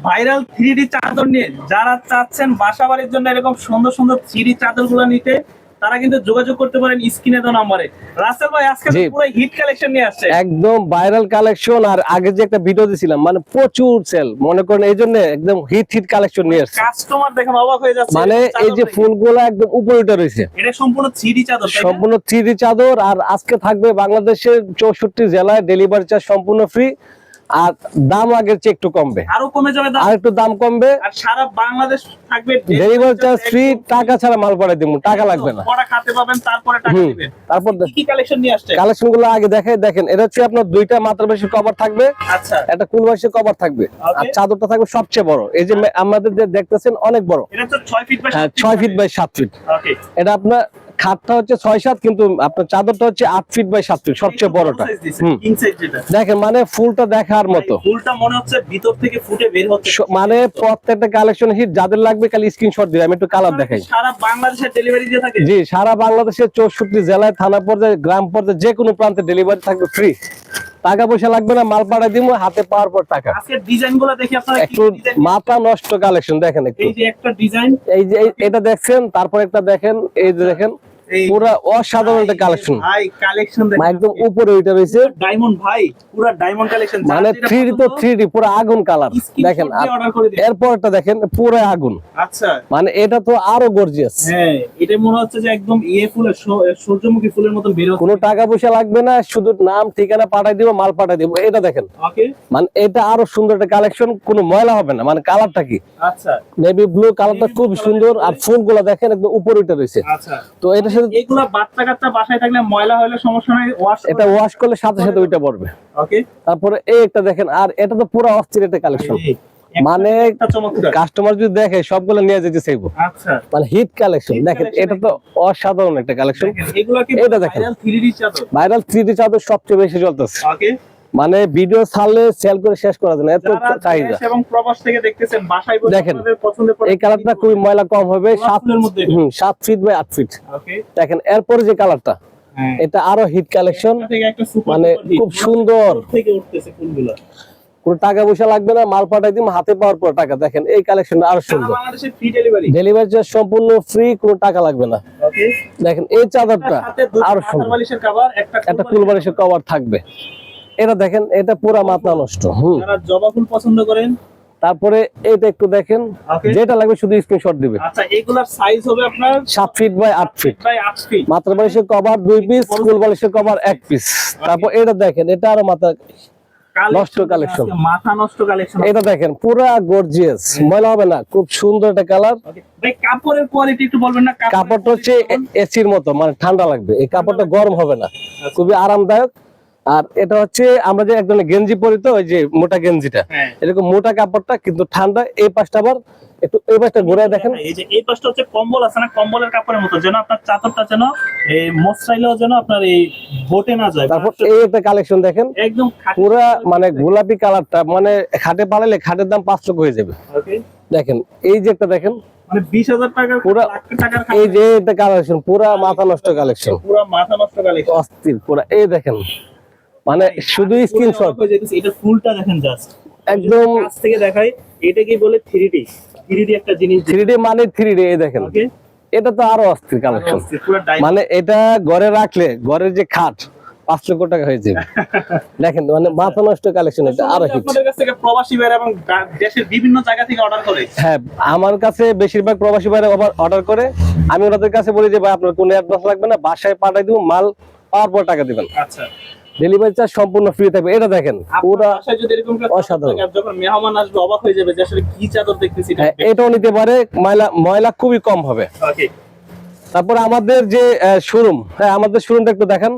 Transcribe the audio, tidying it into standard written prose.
Viral 3D চাদর নিয়ে যারা চাচ্ছেন বাসা বাড়ির জন্য এরকম সুন্দর সুন্দর 3D চাদরগুলো নিতে, তারা কিন্তু যোগাযোগ করতে পারেন স্ক্রিনে দেওয়া নম্বরে। রাসেল ভাই আজকে পুরো হিট কালেকশন নিয়ে আসছে, একদম ভাইরাল কালেকশন। আর আগে যে একটা ভিডিও দিছিলাম মানে প্রচুর সেল, মনে করেন এই জন্য একদম হিট কালেকশন নিয়ে আসছে। কাস্টমার দেখেন অবাক হয়ে যাচ্ছে, মানে এই যে ফুলগুলো একদম উপরে উঠে রয়েছে, এটা সম্পূর্ণ 3D চাদর, সম্পূর্ণ 3D চাদর। আর আজকে থাকবে বাংলাদেশের 64 জেলায় ডেলিভারি চার্জ সম্পূর্ণ ফ্রি। আর দাম আগের চেয়ে একটু কমবে, আরো কমে যাবে, আর একটু দাম কমবে। আর সারা বাংলাদেশ থাকবে ডেলিভারি চার্জ ফ্রি, টাকা ছাড়া মাল পাঠিয়ে দেব, টাকা লাগবে না। পড়া খেতে পাবেন, তারপরে টাকা দিবেন। তারপর কি কালেকশন নিয়ে আসছে, কালেকশনগুলো আগে দেখেন। এটা হচ্ছে আপনার দুইটা মাত্রাবাসী কভার থাকবে, আচ্ছা, একটা কুলবাসী কভার থাকবে, আর চাদরটা থাকবে সবচেয়ে বড়। এই যে আমাদের যে দেখতেছেন অনেক বড়, এটা তো 6 feet by 6 feet by 7 feet. Okay, এটা আপনার খাটটা হচ্ছে 6-7, কিন্তু আপনার চাদরটা হচ্ছে 8 ফিট বাই 7 ফিট, সবচেয়ে বড়টা। কিং সাইজ যেটা দেখেন মানে ফুলটা দেখার মতো, ফুলটা মনে হচ্ছে ভিতর থেকে ফুটে বের হচ্ছে। মানে প্রত্যেকটা কালেকশন হিট। যাদের লাগবে খালি স্ক্রিনশট দিবেন, আমি একটু কালার দেখাই। সারা বাংলাদেশে ডেলিভারি দিয়ে থাকে? জি, সারা বাংলাদেশের 64 জেলায়, থানা পর্যায়ে, গ্রাম পর্যায়ে, যে কোনো প্রান্তে ডেলিভারি থাকবে ফ্রি। টাকা পয়সা লাগবে না, মাল পাঠাই দিব হাতে পাওয়ার পর টাকা। আজকে ডিজাইনগুলো দেখি আপনারা, একটু মাথা নষ্ট কালেকশন দেখেন। একটু এই যে একটা ডিজাইন, এই যে এটা দেখছেন, তারপর একটা দেখেন, এই যে দেখেন পুরো অসাধারণ একটা কালেকশন। ভাই কালেকশন দেখেন, একদম উপরে ওইটা রয়েছে ডায়মন্ড ভাই, পুরো ডায়মন্ড কালেকশন, মানে 3D তো 3D পুরো আগুন কালার দেখেন। এরপরটা দেখেন পুরো আগুন। আচ্ছা, মানে এটা তো আরো গর্জিয়াস। হ্যাঁ, এটা মনে হচ্ছে যে একদম ফুলের সূর্যমুখী ফুলের মতন বের হচ্ছে। কোনো টাকা পয়সা লাগবে না, শুধু নাম ঠিকানা পাঠাই দিব, মাল পাঠাই দিব। এটা দেখেন, ওকে, মানে এটা আরো সুন্দর একটা কালেকশন, কোনো ময়লা হবে না। মানে কালারটা কি, আচ্ছা, নেভি ব্লু কালারটা খুব সুন্দর। আর ফুলগুলো দেখেন একদম উপরে উঠে রয়েছে। আচ্ছা, তো এটা এগুলা বাচ্চা কাচ্চা বাসায় থাকলে ময়লা হলে সমস্যা নাই, এটা ওয়াশ করলে সাথে সাথে ওইটা পড়বে। ওকে, তারপরে এই একটা দেখেন, আর এটা তো পুরো অস্থির একটা কালেকশন। মানে কাস্টমার যদি দেখে সবগুলো নিয়ে যেতে চাইবো। আচ্ছা, মানে হিট কালেকশন দেখেন, এটা তো অসাধারণ একটা কালেকশন। এটা দেখেন ভাইরাল 3D চাদর সবচেয়ে বেশি চলতেছে। ওকে, মানে ভিডিও ছাড়লে সেল করে শেষ করা যায় না, এত চাহিদা। এবং প্রবাস থেকে দেখতেছেন, বাসায় বসে দেখেন পছন্দের এই কালারটা খুবই ময়লা কম হবে, 7 ফিট বাই 8 ফিট। ওকে, দেখেন এরপরে যে কালারটা, এটা আরো হিট কালেকশন। মানে খুব সুন্দর, থেকে উঠতেছে ফুলগুলো, কোনো টাকা পয়সা লাগবে না, মাল পাঠাই দিম হাতে পাওয়ার পর টাকা। দেখেন এই কালেকশনটা আরো সুন্দর, ডেলিভারি চার্জ সম্পূর্ণ ফ্রি, কোনো টাকা লাগবে না। দেখেন এই চাদরটা আরো সুন্দর, একটা ফুলবালিশের কভার থাকবে। এটা দেখেন, এটা পুরা মাথা নষ্ট। যারা জবা ফুল পছন্দ করেন। তারপরে এটা একটু দেখেন, যেটা লাগবে শুধু স্ক্রিনশট দিবে। আচ্ছা, এগুলার সাইজ হবে আপনার 7 ফিট বাই 8 ফিট। মাথা বালিশের কভার 2 পিস, ফুল বালিশের কভার 1 পিস। তারপর এটা দেখেন, এটা আরো মাথা নষ্ট কালেকশন, মাথা নষ্ট কালেকশন। এটা দেখেন পুরা গর্জিয়াস, ময়লা হবে না, খুব সুন্দর একটা কালার। ভাই কাপড়ের কোয়ালিটি একটু বলবেন না? কাপড়টা হচ্ছে এসির মতো, মানে ঠান্ডা লাগবে, এই কাপড়টা গরম হবে না, খুবই আরামদায়ক। আর এটা হচ্ছে আমরা যে একজনের গেঞ্জি পরি, তো ওই যে মোটা গেঞ্জিটা, এরকম মোটা কাপড়টা কিন্তু ঠান্ডা। এই পাশটা আবার একটু এই পাশটা ঘুরে দেখেন, এই যে এই পাশটা হচ্ছে কম্বল আছে না, কম্বলের কাপড়ের মতো, যেন আপনার চাদরটা যেন এই মশরাইলেও যেন আপনার এই বটে না যায়। তারপর এই একটা কালেকশন দেখেন, একদম পুরা মানে গোলাপি কালারটা, মানে খাটে পালালে খাটের দাম 5 লক্ষ হয়ে যাবে। ওকে, দেখেন এই যে একটা দেখেন, মানে 20,000 টাকার পুরা টাকার এই যে একটা কালেকশন, পুরা মাথা নষ্ট কালেকশন, পুরা মাথা নষ্ট কালেকশন, অস্থির পুরা। এই দেখেন, মানে শুধু স্ক্রিনশট। এটা ফুলটা দেখেন, জাস্ট একদম কাছ থেকে দেখাই, এটা কি বলে 3D একটা জিনিস, 3D মানে 3D। এই দেখেন, এটা তো আরো অস্থির কালেকশন। মানে এটা ঘরে রাখলে ঘরের যে খাট 5 লক্ষ টাকা হয়ে যাবে। দেখেন মানে মাথা নষ্ট কালেকশন, এটা আরো হিট। আপনাদের কাছ থেকে প্রবাসী ভাইরা এবং দেশের বিভিন্ন জায়গা থেকে অর্ডার করে? হ্যাঁ, আমার কাছে বেশিরভাগ প্রবাসী ভাইরা অর্ডার করে। আমি ওনাদের কাছে বলি যে ভাই আপনার কোনো অ্যাডভান্স লাগবে না, বাসায় পাঠাই দিব, মাল পাওয়ার পর টাকা দিবেন। আচ্ছা, ডেলিভারি চার্জ সম্পূর্ণ ফ্রি থাকবে। এটা দেখেন পুরো অসাধারণ, যখন মেহমান আসবে অবাক হয়ে যাবে যে আসলে কি চাদর দেখতেছি। এটাও নিতে পারে, ময়লা খুবই কম হবে। ওকে, তারপরে আমাদের যে শোরুম, আমাদের শোরুমটা একটু দেখান।